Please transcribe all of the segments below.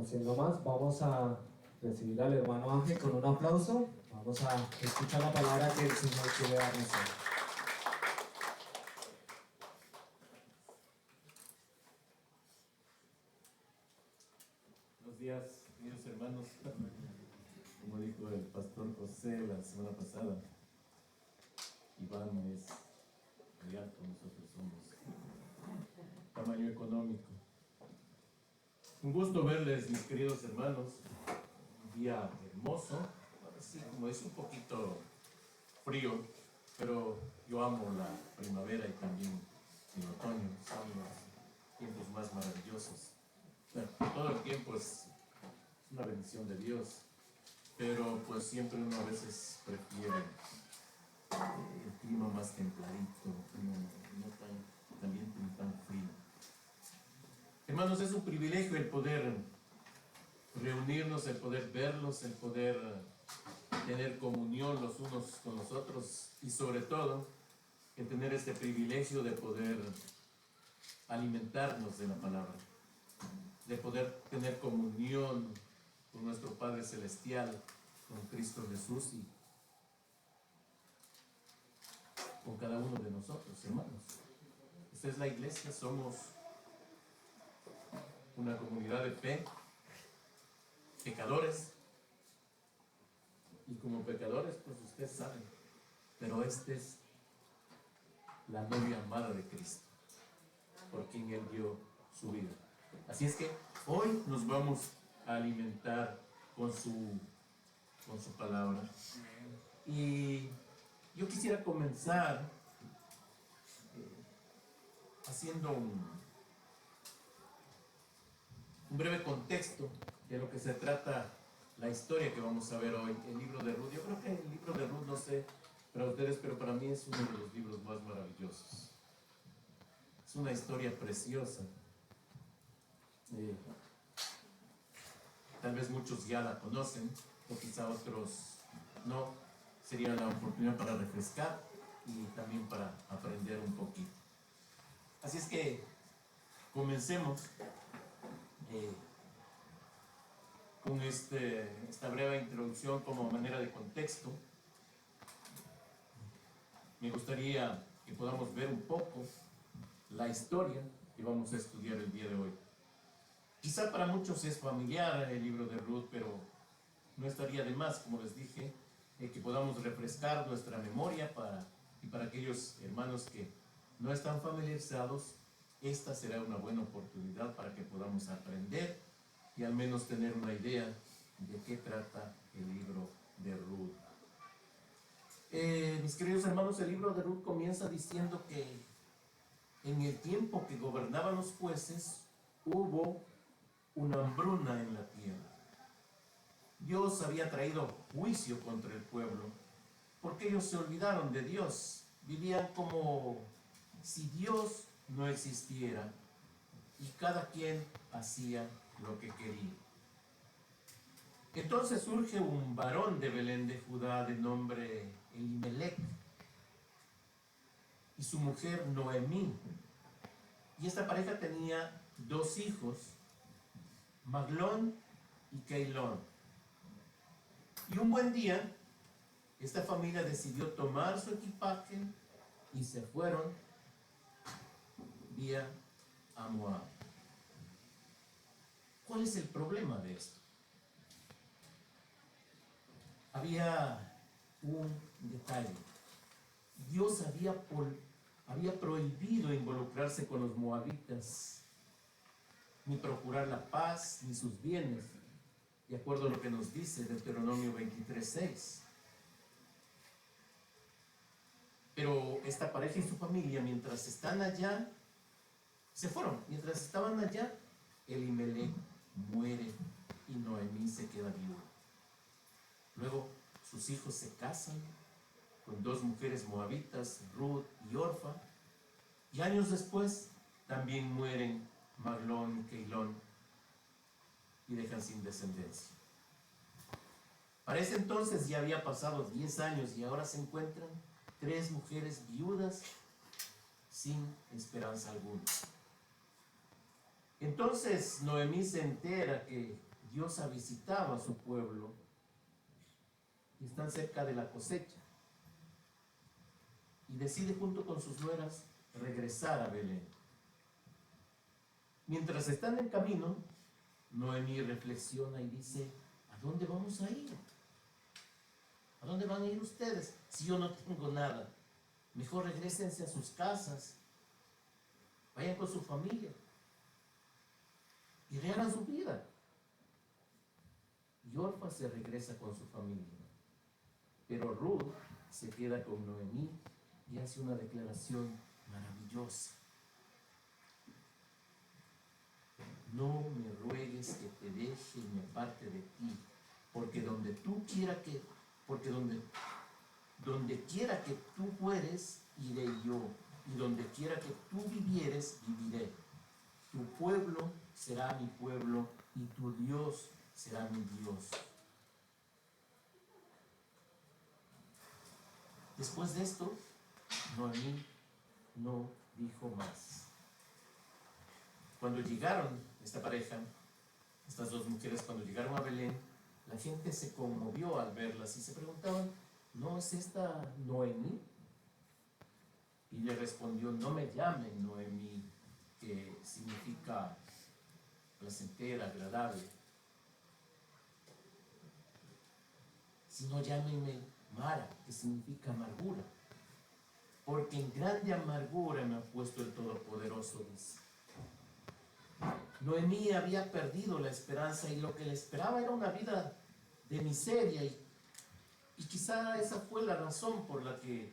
siendo más, vamos a recibir al hermano Ángel con un aplauso. Vamos a escuchar la palabra que el Señor quiere darnos hoy. Buenos días, queridos hermanos. Como dijo el pastor José la semana pasada, Iván es muy alto, nosotros somos tamaño económico. Un gusto verles, mis queridos hermanos. Un día hermoso, ahora sí, como es un poquito frío, pero yo amo la primavera y también el otoño, son los tiempos más maravillosos. Bueno, todo el tiempo es una bendición de Dios, pero pues siempre uno a veces prefiere el clima más templadito, no tan caliente ni tan frío. Hermanos, es un privilegio el poder reunirnos, el poder verlos, el poder tener comunión los unos con los otros y sobre todo el tener este privilegio de poder alimentarnos de la palabra, de poder tener comunión con nuestro Padre Celestial, con Cristo Jesús y con cada uno de nosotros, hermanos. Esta es la iglesia, somos una comunidad de fe, pecadores, y como pecadores, pues ustedes saben, pero esta es la novia amada de Cristo, por quien Él dio su vida. Así es que hoy nos vamos a alimentar con su palabra. Y yo quisiera comenzar haciendo un breve contexto de lo que se trata la historia que vamos a ver hoy, el libro de Ruth. Yo creo que el libro de Ruth, no sé para ustedes, pero para mí es uno de los libros más maravillosos. Es una historia preciosa. Tal vez muchos ya la conocen, o quizá otros no. Sería la oportunidad para refrescar y también para aprender un poquito. Así es que comencemos con esta breve introducción como manera de contexto. Me gustaría que podamos ver un poco la historia que vamos a estudiar el día de hoy. Quizá para muchos es familiar el libro de Ruth, pero no estaría de más, como les dije, que podamos refrescar nuestra memoria y para aquellos hermanos que no están familiarizados, esta será una buena oportunidad para que podamos aprender y al menos tener una idea de qué trata el libro de Ruth. Mis queridos hermanos, el libro de Ruth comienza diciendo que en el tiempo que gobernaban los jueces hubo una hambruna en la tierra. Dios había traído juicio contra el pueblo porque ellos se olvidaron de Dios, vivían como si Dios no existiera y cada quien hacía lo que quería. Entonces surge un varón de Belén de Judá de nombre Elimelech y su mujer Noemí, y esta pareja tenía dos hijos, Maglón y Keilón. Y un buen día, esta familia decidió tomar su equipaje y se fueron vía a Moab. ¿Cuál es el problema de esto? Había un detalle. Dios había prohibido involucrarse con los moabitas, ni procurar la paz, ni sus bienes, de acuerdo a lo que nos dice Deuteronomio 23:6. Pero esta pareja y su familia, mientras están allá, se fueron. Mientras estaban allá, Elimelech muere y Noemí se queda viuda. Luego, sus hijos se casan con dos mujeres moabitas, Ruth y Orfa, y años después también mueren Maglón y Keilón y dejan sin descendencia. Para ese entonces ya había pasado 10 años y ahora se encuentran 3 mujeres viudas sin esperanza alguna. Entonces Noemí se entera que Dios ha visitado a su pueblo y están cerca de la cosecha. Y decide junto con sus nueras regresar a Belén. Mientras están en camino, Noemí reflexiona y dice: ¿a dónde vamos a ir? ¿A dónde van a ir ustedes si yo no tengo nada? Mejor regrésense a sus casas, vayan con su familia y rehagan su vida. Y Orfa se regresa con su familia, pero Ruth se queda con Noemí y hace una declaración maravillosa: no me ruegues que te deje y me aparte de ti, porque donde quiera que tú fueres, iré yo, y donde quiera que tú vivieres, viviré. Tu pueblo será mi pueblo, y tu Dios será mi Dios. Después de esto, Noemí no dijo más. Cuando llegaron esta pareja, estas dos mujeres, cuando llegaron a Belén, la gente se conmovió al verlas y se preguntaban: ¿no es esta Noemí? Y le respondió: no me llamen Noemí, que significa placentera, agradable, sino llámenme Mara, que significa amargura, porque en grande amargura me ha puesto el Todopoderoso, dice. Noemí había perdido la esperanza y lo que le esperaba era una vida de miseria, y quizá esa fue la razón por la que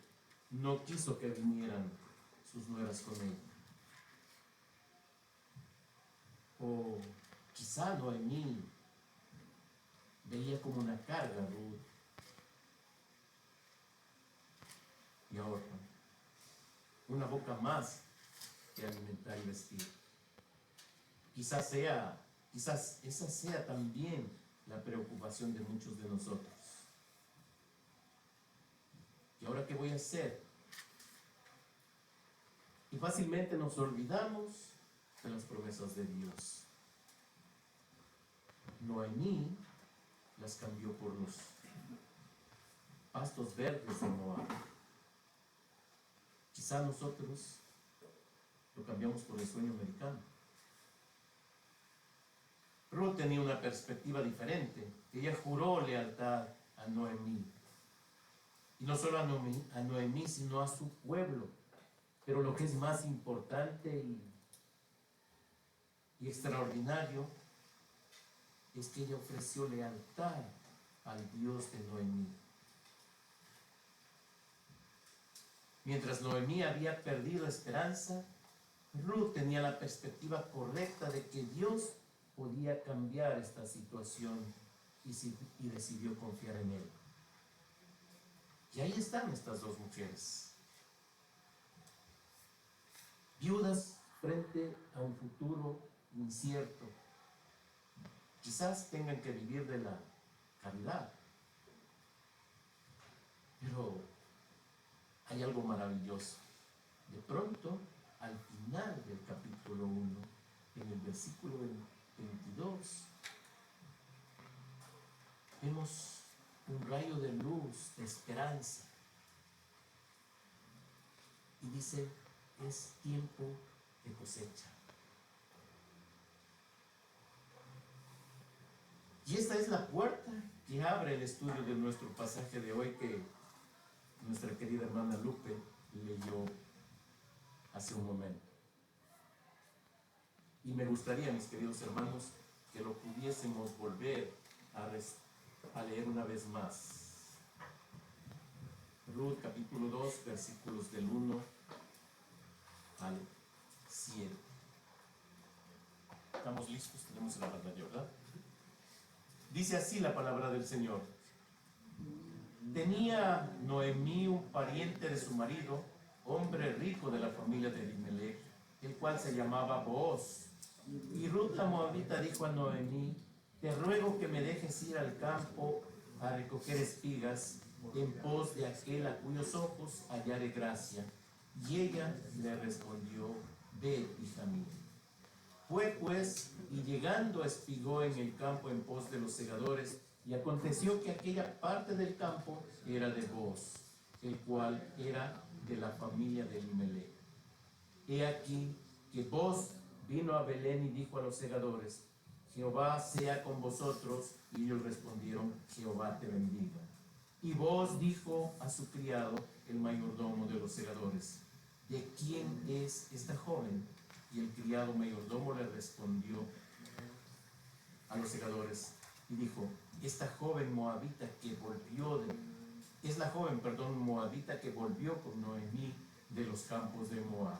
no quiso que vinieran sus nueras con ella. O quizá Noemí veía como una carga a Ruth y a Orfa, una boca más que alimentar y vestir. Quizás esa sea también la preocupación de muchos de nosotros. ¿Y ahora qué voy a hacer? Y fácilmente nos olvidamos de las promesas de Dios. Noemí las cambió por los pastos verdes de Moab. Quizá nosotros lo cambiamos por el sueño americano. Ruth tenía una perspectiva diferente. Ella juró lealtad a Noemí. Y no solo a Noemí, sino a su pueblo. Pero lo que es más importante y extraordinario es que ella ofreció lealtad al Dios de Noemí. Mientras Noemí había perdido esperanza, Ruth tenía la perspectiva correcta de que Dios podía cambiar esta situación y decidió confiar en Él. Y ahí están estas dos mujeres, viudas frente a un futuro incierto. Quizás tengan que vivir de la caridad, pero hay algo maravilloso. De pronto, al final del capítulo 1, en el versículo 22, vemos un rayo de luz, de esperanza. Y dice: es tiempo de cosecha. Y esta es la puerta que abre el estudio de nuestro pasaje de hoy, que nuestra querida hermana Lupe leyó hace un momento. Y me gustaría, mis queridos hermanos, que lo pudiésemos volver a leer una vez más. Ruth capítulo 2, versículos del 1 al 7. ¿Estamos listos? Tenemos la pantalla, ¿verdad? Dice así la palabra del Señor: tenía Noemí un pariente de su marido, hombre rico de la familia de Elimelech, el cual se llamaba Booz. Y Ruth la moabita dijo a Noemí: te ruego que me dejes ir al campo a recoger espigas en pos de aquel a cuyos ojos hallaré gracia. Y ella le respondió: ve, hija mía. Fue pues, y llegando espigó en el campo en pos de los segadores, y aconteció que aquella parte del campo era de Booz, el cual era de la familia de Elimelech. He aquí que Booz vino a Belén y dijo a los segadores: Jehová sea con vosotros. Y ellos respondieron: Jehová te bendiga. Y Booz dijo a su criado, el mayordomo de los segadores: ¿de quién es esta joven? Y el criado mayordomo le respondió a los segadores y dijo: esta joven moabita que volvió es la joven, moabita que volvió con Noemí de los campos de Moab.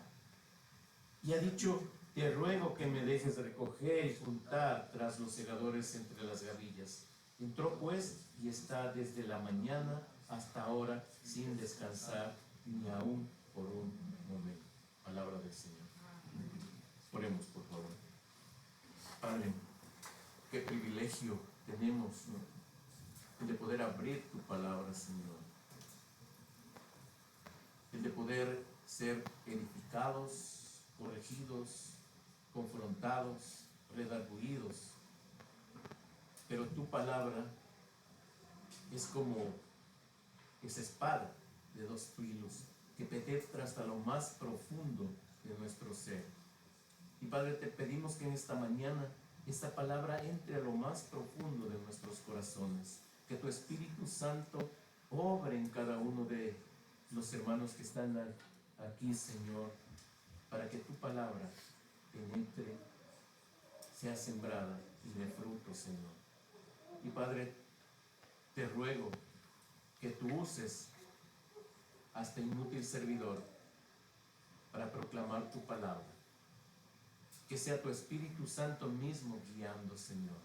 Y ha dicho: te ruego que me dejes recoger y juntar tras los segadores entre las gavillas. Entró pues y está desde la mañana hasta ahora sin descansar ni aún por un momento. Palabra del Señor. Oremos, por favor. Padre, qué privilegio tenemos, ¿no?, el de poder abrir tu palabra, Señor. El de poder ser edificados, corregidos, confrontados, redargüidos. Pero tu palabra es como esa espada de dos filos que penetra hasta lo más profundo de nuestro ser. Y Padre, te pedimos que en esta mañana esta palabra entre a lo más profundo de nuestros corazones. Que tu Espíritu Santo obre en cada uno de los hermanos que están aquí, Señor, para que tu palabra penetre, sea sembrada y dé fruto, Señor. Y Padre, te ruego que tú uses a este inútil servidor para proclamar tu palabra. Que sea tu Espíritu Santo mismo guiando, Señor.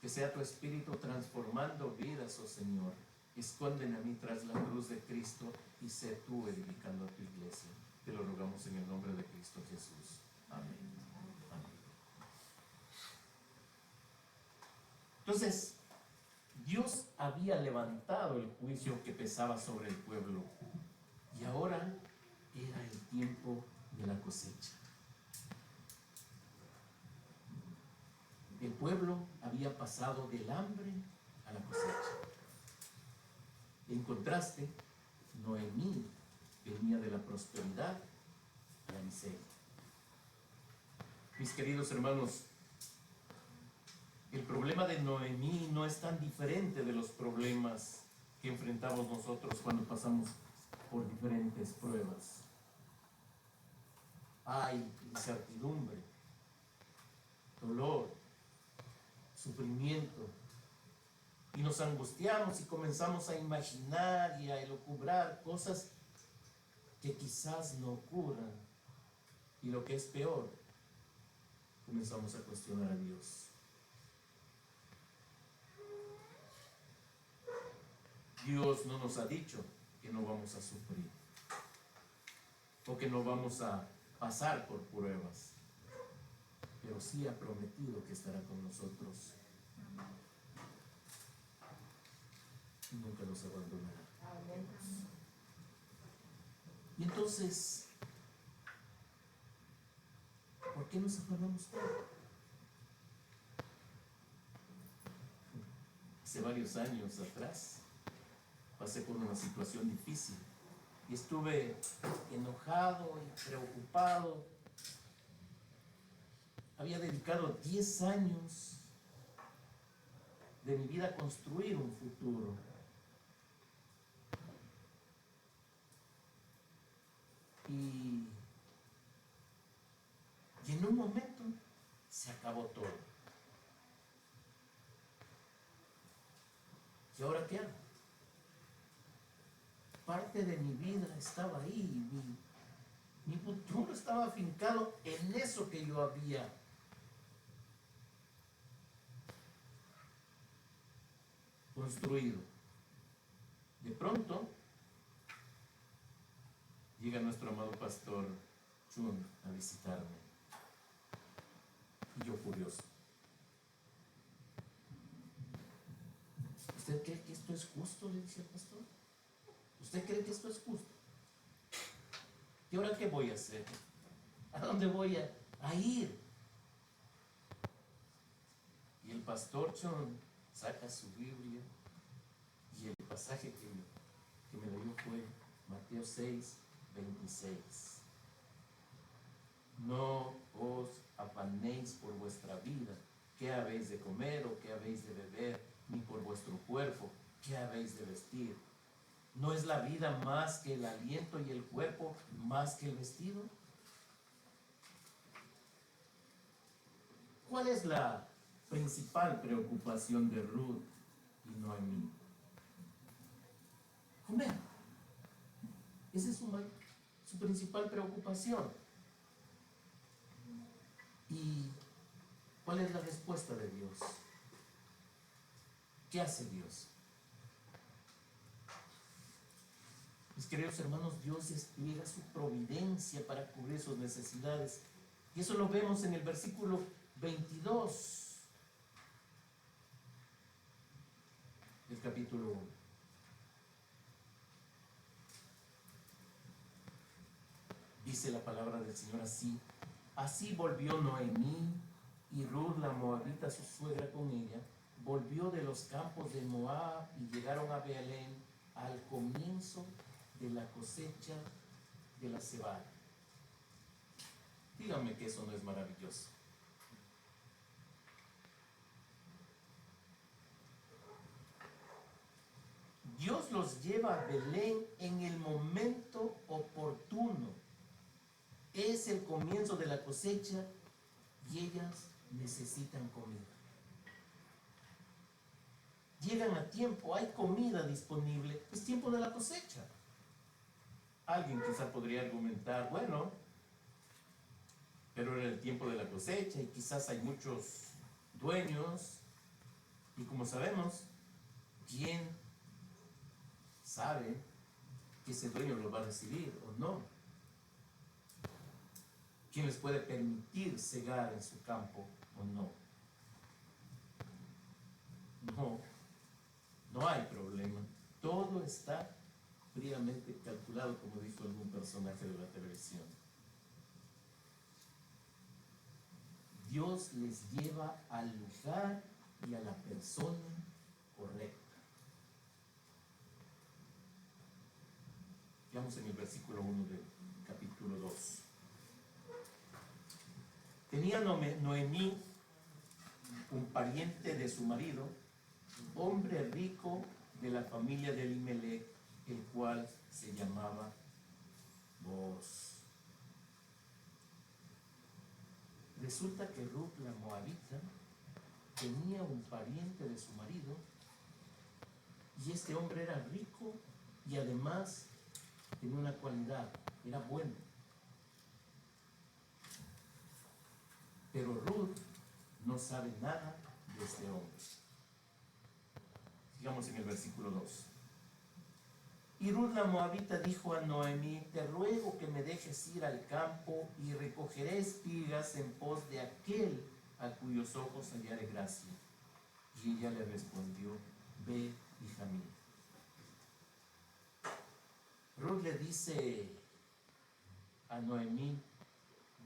Que sea tu Espíritu transformando vidas, oh Señor. Escóndeme a mí tras la cruz de Cristo y sé tú edificando a tu iglesia. Te lo rogamos en el nombre de Cristo Jesús. Amén. Amén. Entonces, Dios había levantado el juicio que pesaba sobre el pueblo y ahora era el tiempo de la cosecha. El pueblo había pasado del hambre a la cosecha. En contraste, Noemí venía de la prosperidad a la miseria. Mis queridos hermanos, el problema de Noemí no es tan diferente de los problemas que enfrentamos nosotros cuando pasamos por diferentes pruebas. Hay incertidumbre, dolor, sufrimiento, y nos angustiamos y comenzamos a imaginar y a elucubrar cosas que quizás no ocurran, y lo que es peor, comenzamos a cuestionar a Dios. Dios no nos ha dicho que no vamos a sufrir o que no vamos a pasar por pruebas, pero sí ha prometido que estará con nosotros y nunca nos abandonará. Amén. Y entonces, ¿por qué nos afanamos tanto? Hace varios años atrás pasé por una situación difícil y estuve enojado y preocupado. Había dedicado 10 años de mi vida a construir un futuro. Y en un momento se acabó todo. ¿Y ahora qué hago? Parte de mi vida estaba ahí, mi futuro estaba afincado en eso que yo había construido. De pronto llega nuestro amado pastor Chun a visitarme, y yo furioso. ¿Usted cree que esto es justo?, le dice el pastor. ¿Usted cree que esto es justo? ¿Y ahora qué voy a hacer? ¿A dónde voy a ir? pastor John saca su Biblia y el pasaje que me leyó fue Mateo 6:26. No os afanéis por vuestra vida, qué habéis de comer o qué habéis de beber, ni por vuestro cuerpo, qué habéis de vestir. ¿No es la vida más que el aliento y el cuerpo más que el vestido? ¿Cuál es la principal preocupación de Ruth y Noemí? Comer. Esa es su principal preocupación. ¿Y cuál es la respuesta de Dios? ¿Qué hace Dios? Mis queridos hermanos, Dios despliega su providencia para cubrir sus necesidades. Y eso lo vemos en el versículo 22 del capítulo 1. Dice la palabra del Señor así: así volvió Noemí y Ruth la moabita, su suegra, con ella, volvió de los campos de Moab y llegaron a Belén al comienzo de la cosecha de la cebada. Díganme que eso no es maravilloso. Dios los lleva a Belén en el momento oportuno. Es el comienzo de la cosecha y ellas necesitan comida. Llegan a tiempo, hay comida disponible, es tiempo de la cosecha. Alguien quizá podría argumentar, bueno, pero era el tiempo de la cosecha y quizás hay muchos dueños y como sabemos, ¿quién sabe que ese dueño lo va a recibir o no? ¿Quién les puede permitir cegar en su campo o no? No hay problema. Todo está fríamente calculado, como dijo algún personaje de la televisión. Dios les lleva al lugar y a la persona correcta. Veamos en el versículo 1 del capítulo 2. Tenía Noemí un pariente de su marido, hombre rico de la familia de Elimelech, el cual se llamaba Booz. Resulta que Ruth la moabita tenía un pariente de su marido y este hombre era rico y además tenía una cualidad, era bueno. Pero Ruth no sabe nada de este hombre. Sigamos en el versículo 2. Y Ruth la moabita dijo a Noemí: te ruego que me dejes ir al campo y recogeré espigas en pos de aquel a cuyos ojos hallaré gracia. Y ella le respondió: ve, hija mía. Ruth le dice a Noemí: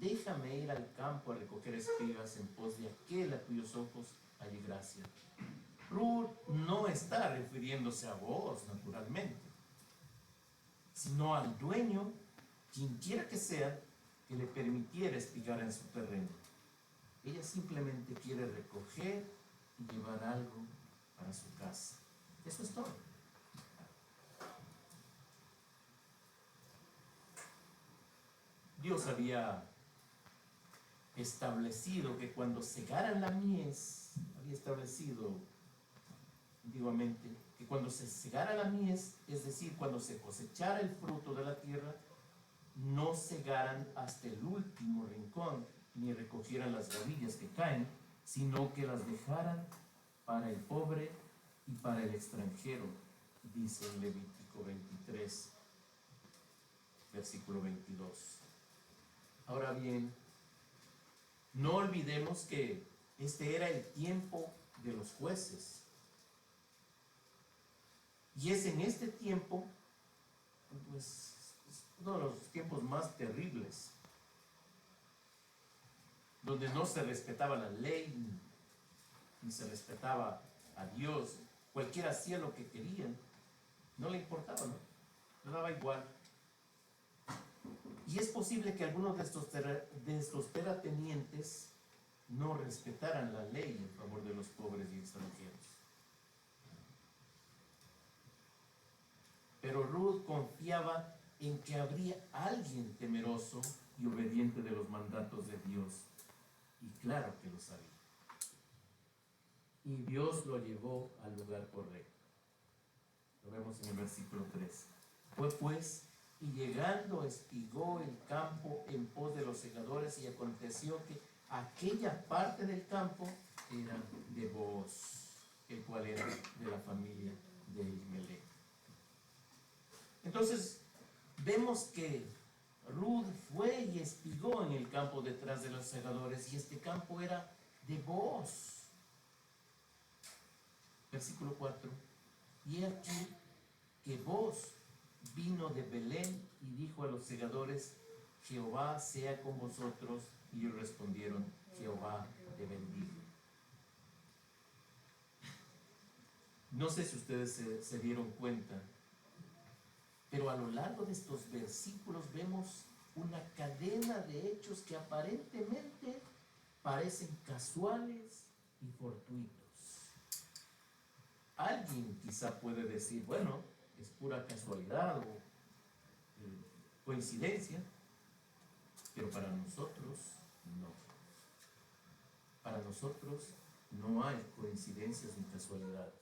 déjame ir al campo a recoger espigas en pos de aquel a cuyos ojos hallé gracia. Ruth no está refiriéndose a vos, naturalmente, sino al dueño, quien quiera que sea, que le permitiera espigar en su terreno. Ella simplemente quiere recoger y llevar algo para su casa. Eso es todo. Dios había establecido que cuando segaran la mies, había establecido antiguamente que cuando se segara la mies, es decir, cuando se cosechara el fruto de la tierra, no segaran hasta el último rincón, ni recogieran las gavillas que caen, sino que las dejaran para el pobre y para el extranjero, dice en Levítico 23, versículo 22. Ahora bien, no olvidemos que este era el tiempo de los jueces. Y es en este tiempo, pues, uno de los tiempos más terribles, donde no se respetaba la ley, ni se respetaba a Dios. Cualquiera hacía lo que querían, no le importaba, ¿no? Le daba igual. Y es posible que algunos de estos terratenientes no respetaran la ley en favor de los pobres y extranjeros. Pero Ruth confiaba en que habría alguien temeroso y obediente de los mandatos de Dios. Y claro que lo sabía. Y Dios lo llevó al lugar correcto. Lo vemos en el versículo 3. Fue pues, y llegando espigó el campo en pos de los segadores, y aconteció que aquella parte del campo era de Booz, el cual era de la familia de Elimelech. Entonces, vemos que Ruth fue y espigó en el campo detrás de los segadores, y este campo era de Booz. Versículo 4. Y aquí que Booz vino de Belén y dijo a los segadores: Jehová sea con vosotros. Y ellos respondieron: Jehová te bendiga. No sé si ustedes se dieron cuenta, pero a lo largo de estos versículos vemos una cadena de hechos que aparentemente parecen casuales y fortuitos. Alguien quizá puede decir, bueno, es pura casualidad o coincidencia, pero para nosotros no. Para nosotros no hay coincidencias ni casualidades.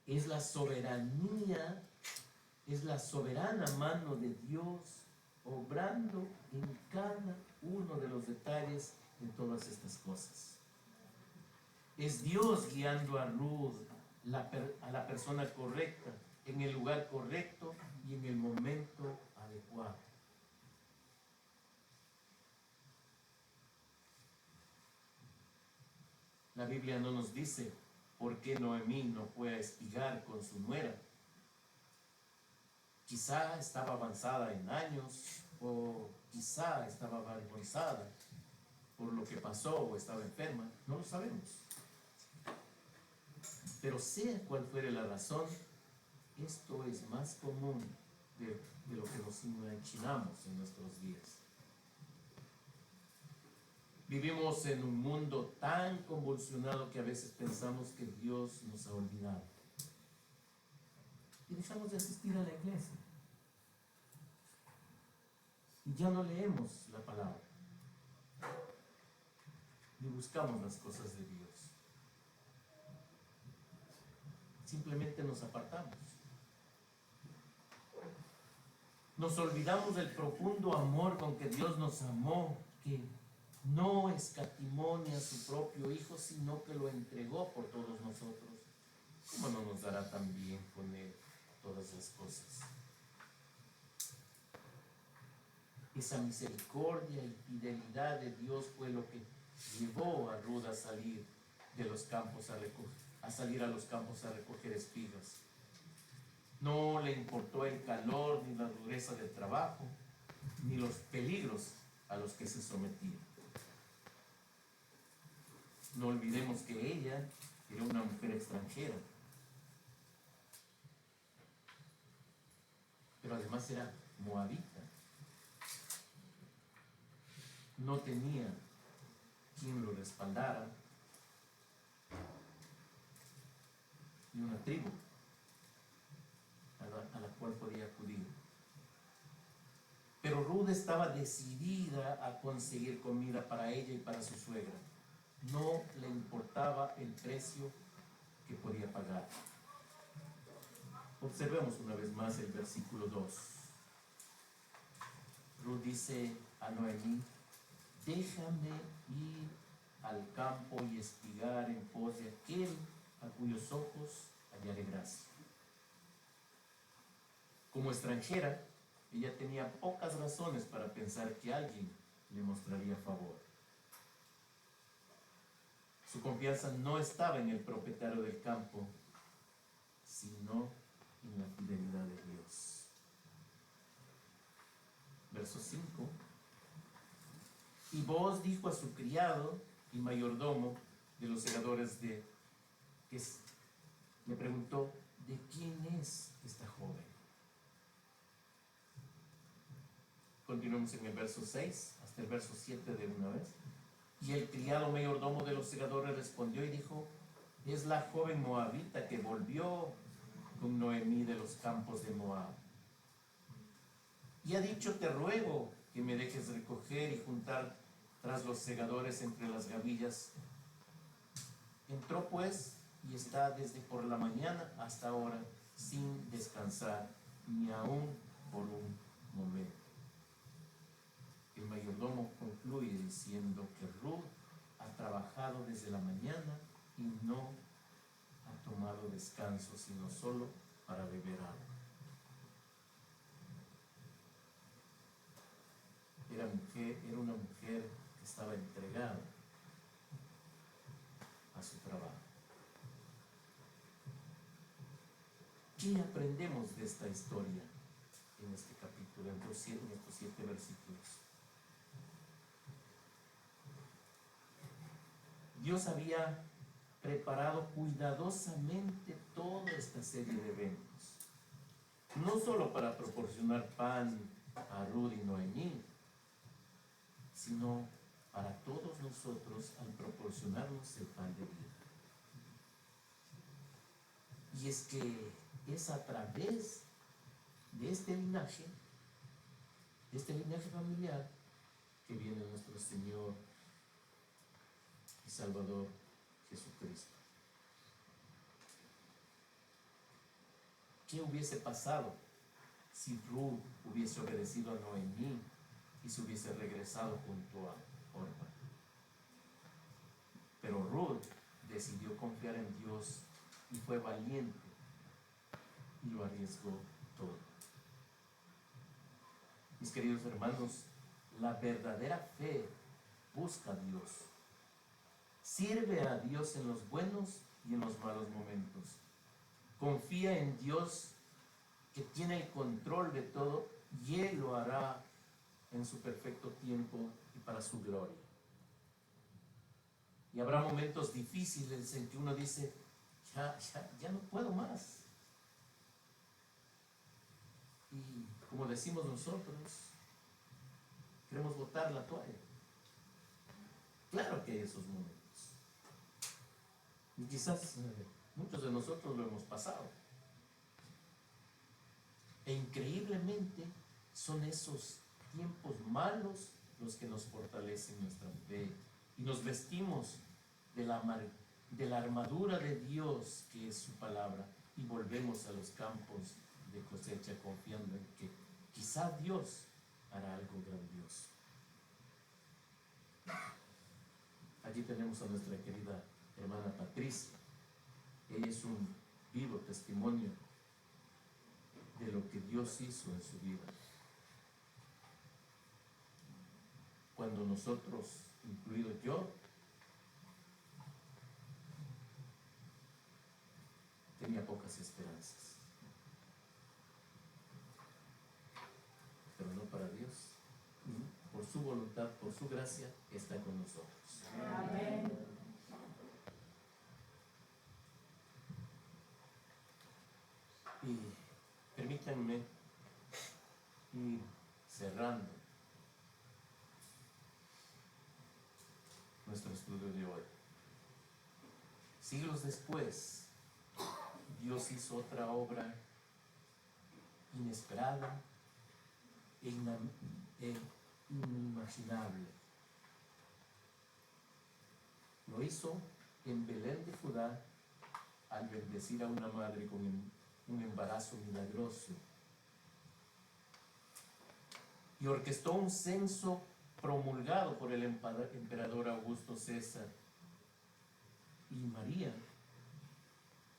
Es la soberanía, es la soberana mano de Dios obrando en cada uno de los detalles de todas estas cosas. Es Dios guiando a Ruth, a la persona correcta, en el lugar correcto y en el momento adecuado. La Biblia no nos dice por qué Noemí no fue a espigar con su nuera. Quizá estaba avanzada en años, o quizá estaba avergonzada por lo que pasó, o estaba enferma, no lo sabemos. Pero sea cual fuere la razón, esto es más común de lo que nos imaginamos en nuestros días. Vivimos en un mundo tan convulsionado que a veces pensamos que Dios nos ha olvidado. Y dejamos de asistir a la iglesia. Y ya no leemos la palabra. Ni buscamos las cosas de Dios. Simplemente nos apartamos. Nos olvidamos del profundo amor con que Dios nos amó, que no escatimó ni a su propio Hijo, sino que lo entregó por todos nosotros. ¿Cómo no nos dará también con Él todas las cosas? Esa misericordia y fidelidad de Dios fue lo que llevó a Ruth a salir de los campos a salir a los campos a recoger espigas. No le importó el calor, ni la dureza del trabajo, ni los peligros a los que se sometía. No olvidemos que ella era una mujer extranjera, pero además era moabita. No tenía quien lo respaldara, ni una tribu a la cual podía acudir. Pero Ruth estaba decidida a conseguir comida para ella y para su suegra. No le importaba el precio que podía pagar. Observemos una vez más el versículo 2. Ruth dice a Noemí: déjame ir al campo y espigar en pos de aquel a cuyos ojos hallaré gracia. Como extranjera, ella tenía pocas razones para pensar que alguien le mostraría favor. Su confianza no estaba en el propietario del campo, sino en la fidelidad de Dios. Verso 5. Y Booz dijo a su criado: y mayordomo de los segadores le preguntó, ¿de quién es esta joven? Continuemos en el verso 6 hasta el verso 7 de una vez. Y el criado mayordomo de los segadores respondió y dijo, es la joven moabita que volvió con Noemí de los campos de Moab. Y ha dicho, te ruego que me dejes recoger y juntar tras los segadores entre las gavillas. Entró pues y está desde por la mañana hasta ahora sin descansar, ni aún por un momento. El mayordomo concluye diciendo que Ruth ha trabajado desde la mañana y no ha tomado descanso, sino solo para beber agua. Era una mujer que estaba entregada a su trabajo. ¿Qué aprendemos de esta historia en este capítulo, en estos 7 versículos? Dios había preparado cuidadosamente toda esta serie de eventos, no solo para proporcionar pan a Ruth y Noemí, sino para todos nosotros al proporcionarnos el pan de vida. Y es que es a través de este linaje familiar, que viene nuestro Señor y Salvador Jesucristo. ¿Qué hubiese pasado si Ruth hubiese obedecido a Noemí y se hubiese regresado junto a Orpa? Pero Ruth decidió confiar en Dios y fue valiente y lo arriesgó todo. Mis queridos hermanos, la verdadera fe busca a Dios, sirve a Dios en los buenos y en los malos momentos, confía en Dios que tiene el control de todo y Él lo hará en su perfecto tiempo y para su gloria. Y habrá momentos difíciles en que uno dice, ya no puedo más. Y como decimos nosotros, queremos botar la toalla. Claro que hay esos momentos. Y quizás muchos de nosotros lo hemos pasado. E increíblemente son esos tiempos malos los que nos fortalecen nuestra fe. Y nos vestimos de la armadura de Dios, que es su palabra, y volvemos a los campos de cosecha confiando en que quizá Dios hará algo grandioso. Allí tenemos a nuestra querida hermana Patricia. Ella es un vivo testimonio de lo que Dios hizo en su vida. Cuando nosotros, incluido yo, tenía pocas esperanzas. Pero no para Dios. Por su voluntad, por su gracia, está con nosotros. Amén. Y permítanme ir cerrando nuestro estudio de hoy. Siglos después, Dios hizo otra obra inesperada e inimaginable. Lo hizo en Belén de Judá al bendecir a una madre con un embarazo milagroso. Y orquestó un censo promulgado por el emperador Augusto César. Y María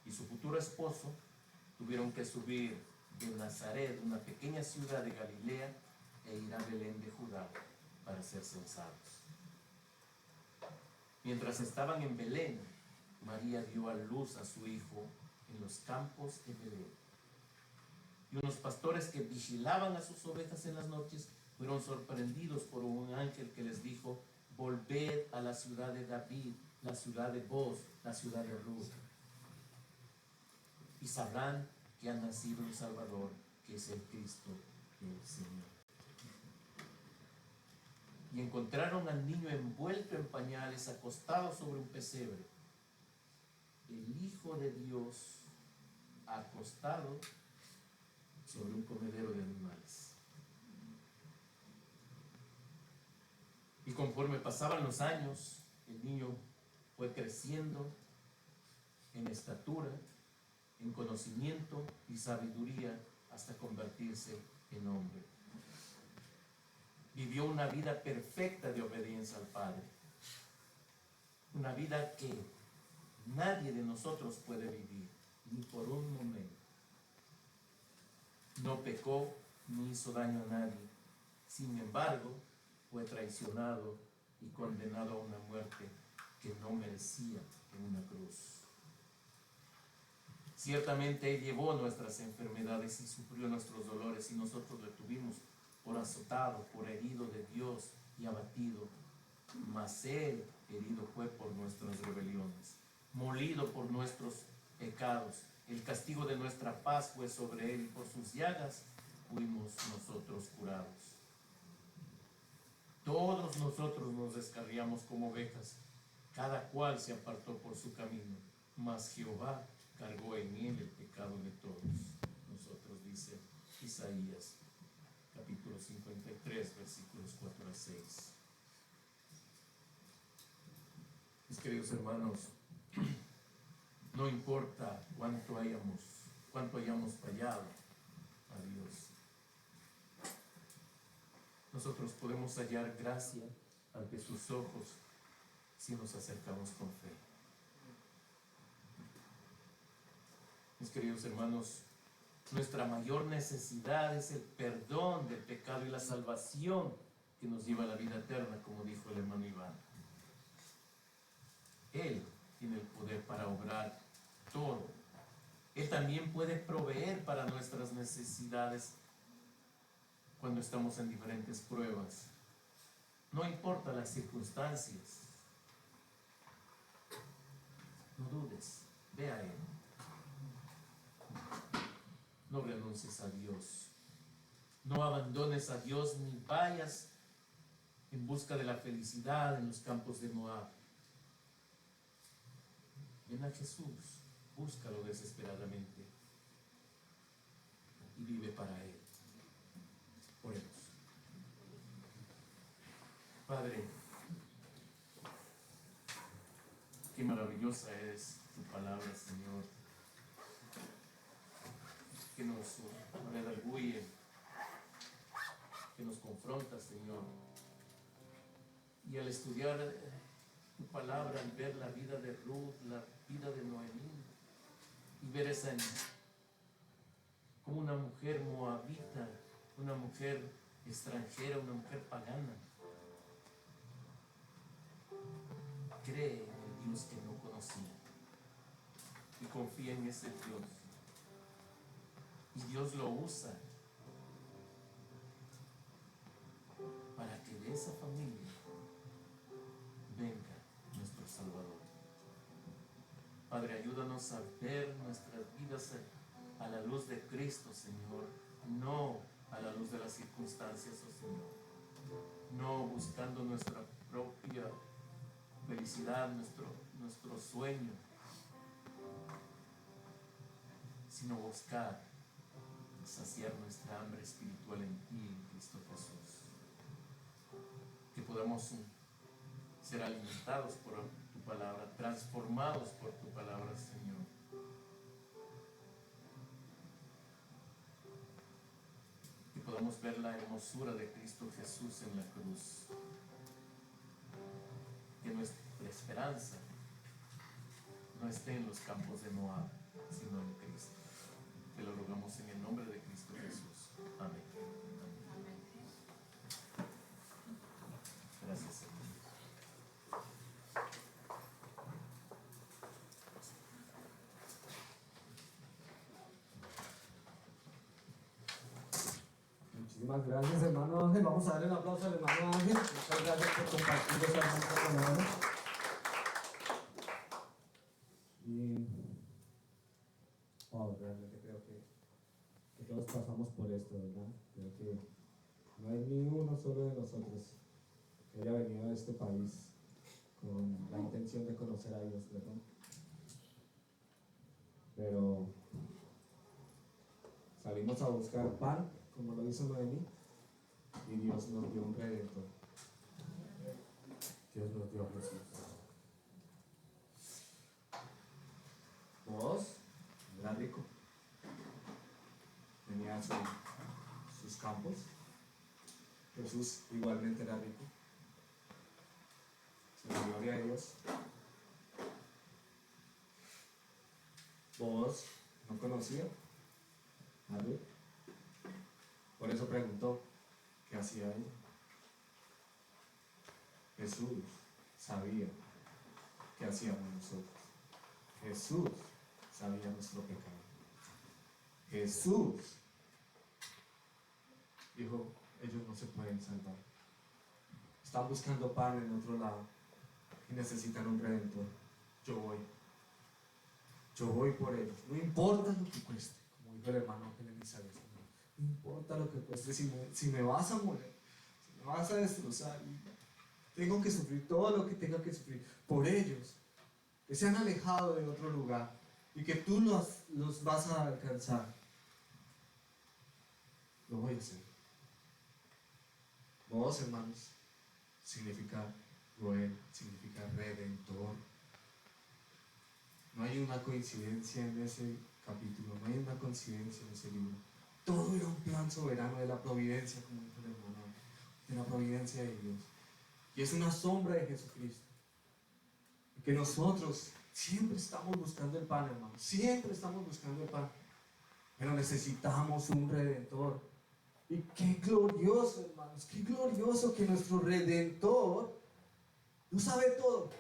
y su futuro esposo tuvieron que subir de Nazaret, una pequeña ciudad de Galilea, e ir a Belén de Judá para ser censados. Mientras estaban en Belén, María dio a luz a su hijo en los campos de Belén. Y unos pastores que vigilaban a sus ovejas en las noches fueron sorprendidos por un ángel que les dijo: volved a la ciudad de David, la ciudad de Boz, la ciudad de Ruth, y sabrán que ha nacido un Salvador, que es el Cristo, el Señor. Y encontraron al niño envuelto en pañales, acostado sobre un pesebre. El Hijo de Dios acostado sobre un comedero de animales. Y conforme pasaban los años, el niño fue creciendo en estatura, en conocimiento y sabiduría, hasta convertirse en hombre. Vivió una vida perfecta de obediencia al Padre. Una vida que nadie de nosotros puede vivir, ni por un momento. No pecó ni hizo daño a nadie. Sin embargo, fue traicionado y condenado a una muerte que no merecía en una cruz. Ciertamente Él llevó nuestras enfermedades y sufrió nuestros dolores, y nosotros lo tuvimos por azotado, por herido de Dios y abatido. Mas Él herido fue por nuestras rebeliones, molido por nuestros pecados. El castigo de nuestra paz fue sobre Él, y por sus llagas fuimos nosotros curados. Todos nosotros nos descarriamos como ovejas, cada cual se apartó por su camino, mas Jehová cargó en él el pecado de todos nosotros, dice Isaías capítulo 53, versículos 4 a 6. Mis queridos hermanos, no importa cuánto hayamos fallado a Dios, nosotros podemos hallar gracia ante sus ojos si nos acercamos con fe. Mis queridos hermanos, nuestra mayor necesidad es el perdón del pecado y la salvación que nos lleva a la vida eterna, como dijo el hermano Iván. Él tiene el poder para obrar todo. Él también puede proveer para nuestras necesidades cuando estamos en diferentes pruebas. No importa las circunstancias. No dudes, ve a Él. No renuncies a Dios. No abandones a Dios ni vayas en busca de la felicidad en los campos de Moab. Ven a Jesús, búscalo desesperadamente y vive para Él. Oremos. Padre, qué maravillosa es tu palabra, Señor, que nos redarguye, que nos confronta, Señor. Y al estudiar tu palabra, al ver la vida de Ruth, la vida de Noemí, y ver esa como una mujer moabita, una mujer extranjera, una mujer pagana, cree en el Dios que no conocía y confía en ese Dios, y Dios lo usa para que de esa familia venga nuestro Salvador. Padre, ayúdanos a ver nuestras vidas a la luz de Cristo, Señor, no a la luz de las circunstancias, oh Señor, no buscando nuestra propia felicidad, nuestro sueño, sino buscar saciar nuestra hambre espiritual en ti, en Cristo Jesús. Que podamos ser alimentados por tu palabra, transformados por tu palabra, Señor. Que podamos ver la hermosura de Cristo Jesús en la cruz. Que nuestra esperanza no esté en los campos de Moab, sino en Cristo. Te lo rogamos en el nombre de Cristo Jesús. Amén. Amén. Gracias, Señor. Muchísimas Muchísimas gracias, hermano Ángel. Vamos a darle un aplauso al hermano Ángel. Muchas gracias por compartir esa hermosa palabra. Y realmente creo que todos pasamos por esto, ¿verdad? Creo que no hay ni uno solo de nosotros que haya venido a este país con la intención de conocer a Dios, ¿verdad? Pero salimos a buscar pan, como lo hizo Noemí, y Dios nos dio un redentor. Dios nos dio a Jesús. Vos, era rico, tenía sus campos. Jesús igualmente era rico. La gloria a Dios. Vos no conocía a Ruth. Por eso preguntó qué hacía ella. Jesús sabía qué hacíamos nosotros. Jesús sabía nuestro pecado. Jesús dijo, ellos no se pueden salvar. Están buscando pan en otro lado y necesitan un redentor. Yo voy por ellos. No importa lo que cueste, como dijo el hermano Ángel Elizabeth. No importa lo que cueste, si me vas a morir, si me vas a destrozar, tengo que sufrir todo lo que tenga que sufrir por ellos, que se han alejado de otro lugar y que tú los vas a alcanzar. Lo voy a hacer. Vos, hermanos, significa Roel, significa redentor. No hay una coincidencia en ese capítulo, no hay una coincidencia en ese libro. Todo era un plan soberano de la providencia, como dijo el hermano, de la providencia de Dios. Y es una sombra de Jesucristo. Y que nosotros siempre estamos buscando el pan, hermano, siempre estamos buscando el pan. Pero necesitamos un redentor. Y qué glorioso, hermanos, qué glorioso que nuestro redentor lo sabe todo,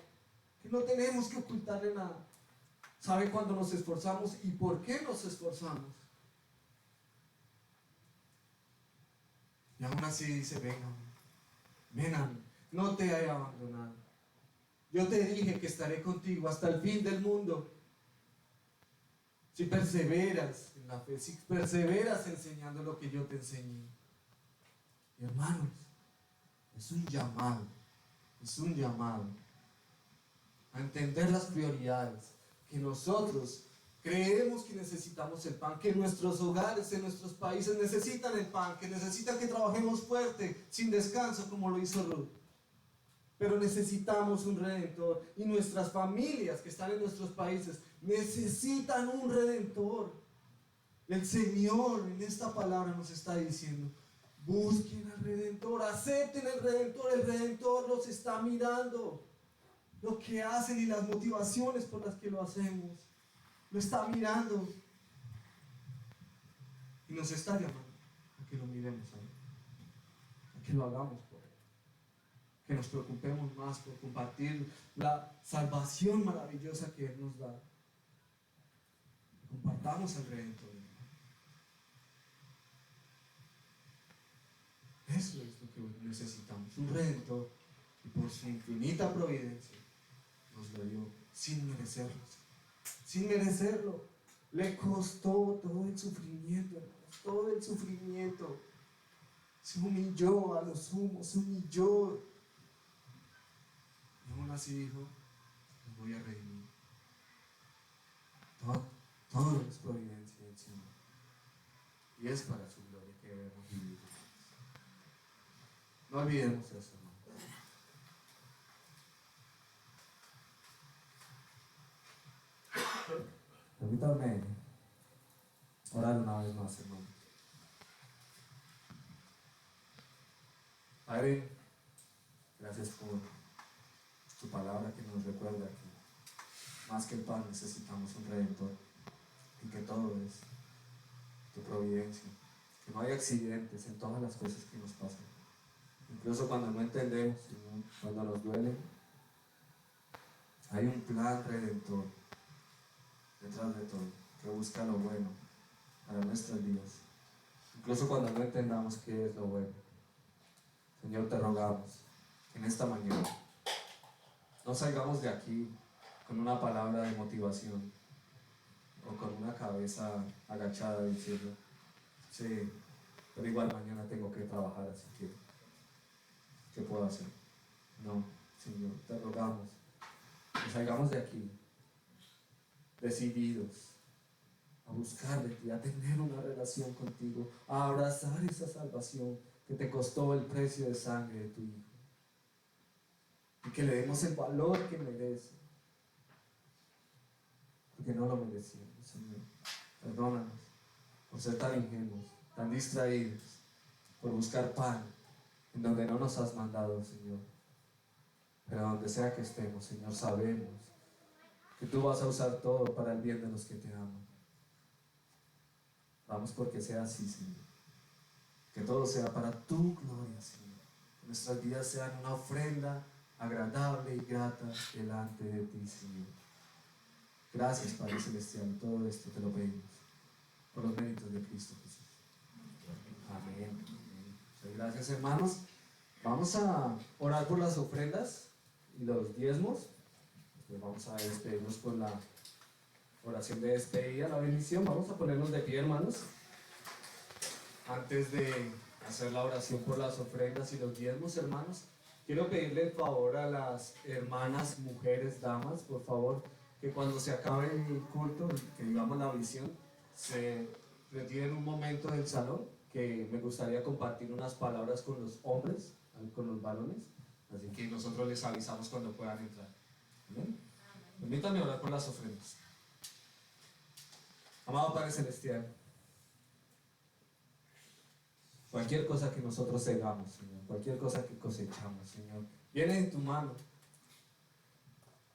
que no tenemos que ocultarle nada. Sabe cuándo nos esforzamos y por qué nos esforzamos. Y aún así dice, ven, no te he abandonado. Yo te dije que estaré contigo hasta el fin del mundo. Si perseveras en la fe, si perseveras enseñando lo que yo te enseñé. Y hermanos, es un llamado a entender las prioridades, que nosotros creemos que necesitamos el pan, que nuestros hogares, en nuestros países necesitan el pan, que necesitan que trabajemos fuerte, sin descanso, como lo hizo Ruth. Pero necesitamos un redentor, y nuestras familias que están en nuestros países necesitan un redentor. El Señor en esta palabra nos está diciendo, busquen al redentor, acepten el redentor los está mirando. Lo que hacen y las motivaciones por las que lo hacemos, lo está mirando y nos está llamando a que lo miremos a Él, a que lo hagamos por Él, que nos preocupemos más por compartir la salvación maravillosa que Él nos da. Compartamos el redentor. Eso es lo que necesitamos, un redentor, y por su infinita providencia nos lo dio sin merecerlo. Le costó todo el sufrimiento, hermanos, todo el sufrimiento. Se humilló a lo sumo, se humilló. Y aún así dijo, los voy a redimir. Todo es providencia del Señor. Y es para su gloria que debemos vivir. No olvidemos eso, hermanos. Permítanme orar una vez más, hermanos. Padre, gracias por tu palabra que nos recuerda que más que el pan necesitamos un redentor y que todo es tu providencia, que no hay accidentes en todas las cosas que nos pasan, incluso cuando no entendemos, cuando nos duele, hay un plan redentor detrás de todo, que busca lo bueno para nuestras vidas, incluso cuando no entendamos qué es lo bueno. Señor, te rogamos que en esta mañana no salgamos de aquí con una palabra de motivación o con una cabeza agachada diciendo, sí, pero igual mañana tengo que trabajar, así que, ¿qué puedo hacer? No, Señor, te rogamos que salgamos de aquí decididos a buscar de ti, a tener una relación contigo, a abrazar esa salvación que te costó el precio de sangre de tu Hijo. Y que le demos el valor que merece. Porque no lo merecíamos, Señor. Perdónanos por ser tan ingenuos, tan distraídos, por buscar pan en donde no nos has mandado, Señor. Pero donde sea que estemos, Señor, sabemos que tú vas a usar todo para el bien de los que te aman. Vamos porque sea así, Señor. Que todo sea para tu gloria, Señor. Que nuestras vidas sean una ofrenda agradable y grata delante de ti, Señor. Gracias, Padre Celestial. Todo esto te lo pedimos por los méritos de Cristo Jesús. Amén. Muchas gracias, hermanos. Vamos a orar por las ofrendas y los diezmos. Pues vamos a despedirnos con la oración de despedida, la bendición. Vamos a ponernos de pie, hermanos. Antes de hacer la oración por las ofrendas y los diezmos, hermanos, quiero pedirle el favor a las hermanas, mujeres, damas, por favor, que cuando se acabe el culto, que digamos la visión, se retiren un momento del salón, que me gustaría compartir unas palabras con los hombres, con los varones, así que nosotros les avisamos cuando puedan entrar. ¿Bien? Permítanme orar por las ofrendas. Amado Padre Celestial, cualquier cosa que nosotros segamos, Señor, cualquier cosa que cosechamos, Señor, viene en tu mano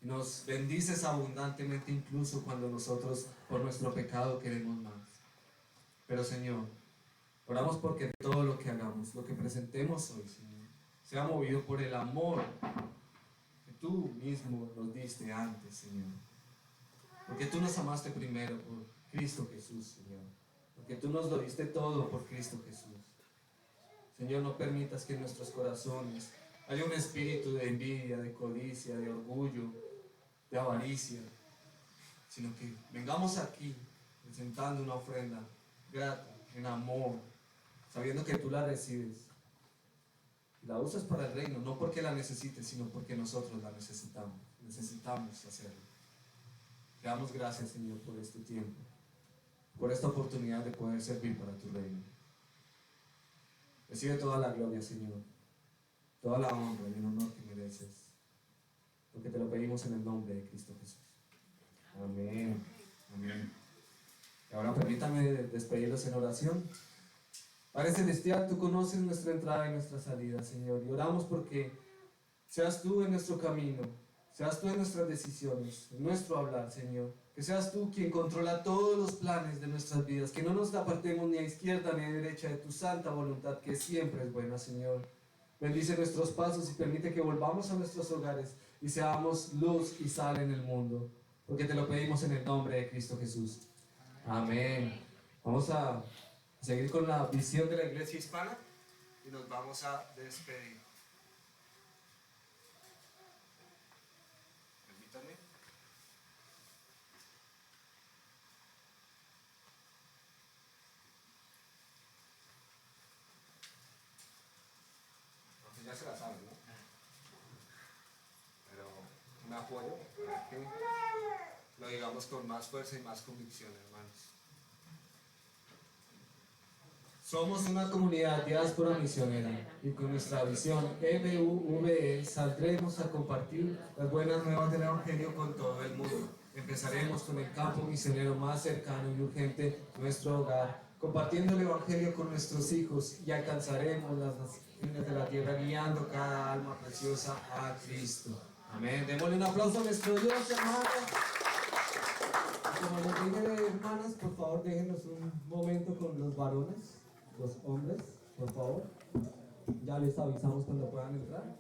y nos bendices abundantemente incluso cuando nosotros por nuestro pecado queremos más. Pero Señor, oramos porque todo lo que hagamos, lo que presentemos hoy, Señor, sea movido por el amor que tú mismo nos diste antes, Señor. Porque tú nos amaste primero por Cristo Jesús, Señor. Porque tú nos lo diste todo por Cristo Jesús. Señor, no permitas que en nuestros corazones haya un espíritu de envidia, de codicia, de orgullo, de avaricia, sino que vengamos aquí presentando una ofrenda grata, en amor, sabiendo que tú la recibes y la usas para el reino, no porque la necesites, sino porque nosotros la necesitamos hacerlo. Te damos gracias, Señor, por este tiempo, por esta oportunidad de poder servir para tu reino. Recibe toda la gloria, Señor, toda la honra y el honor que mereces, porque te lo pedimos en el nombre de Cristo Jesús. Amén. Amén. Y ahora permítame despedirlos en oración. Padre Celestial, tú conoces nuestra entrada y nuestra salida, Señor, y oramos porque seas tú en nuestro camino, seas tú en nuestras decisiones, en nuestro hablar, Señor. Que seas tú quien controla todos los planes de nuestras vidas, que no nos apartemos ni a izquierda ni a derecha de tu santa voluntad, que siempre es buena, Señor. Bendice nuestros pasos y permite que volvamos a nuestros hogares y seamos luz y sal en el mundo, porque te lo pedimos en el nombre de Cristo Jesús. Amén. Vamos a seguir con la visión de la iglesia hispana y nos vamos a despedir. Permítanme. Aunque ya se la saben, ¿no? Pero un apoyo para que lo digamos con más fuerza y más convicción, hermanos. Somos una comunidad diáspora misionera y con nuestra visión MUVE saldremos a compartir las buenas nuevas del Evangelio con todo el mundo. Empezaremos con el campo misionero más cercano y urgente, nuestro hogar, compartiendo el Evangelio con nuestros hijos y alcanzaremos las naciones de la tierra guiando cada alma preciosa a Cristo. Amén. Démosle un aplauso a nuestro Dios, hermanos. Como les dije, hermanas, por favor déjenos un momento con los varones, los hombres, por favor. Ya les avisamos cuando puedan entrar.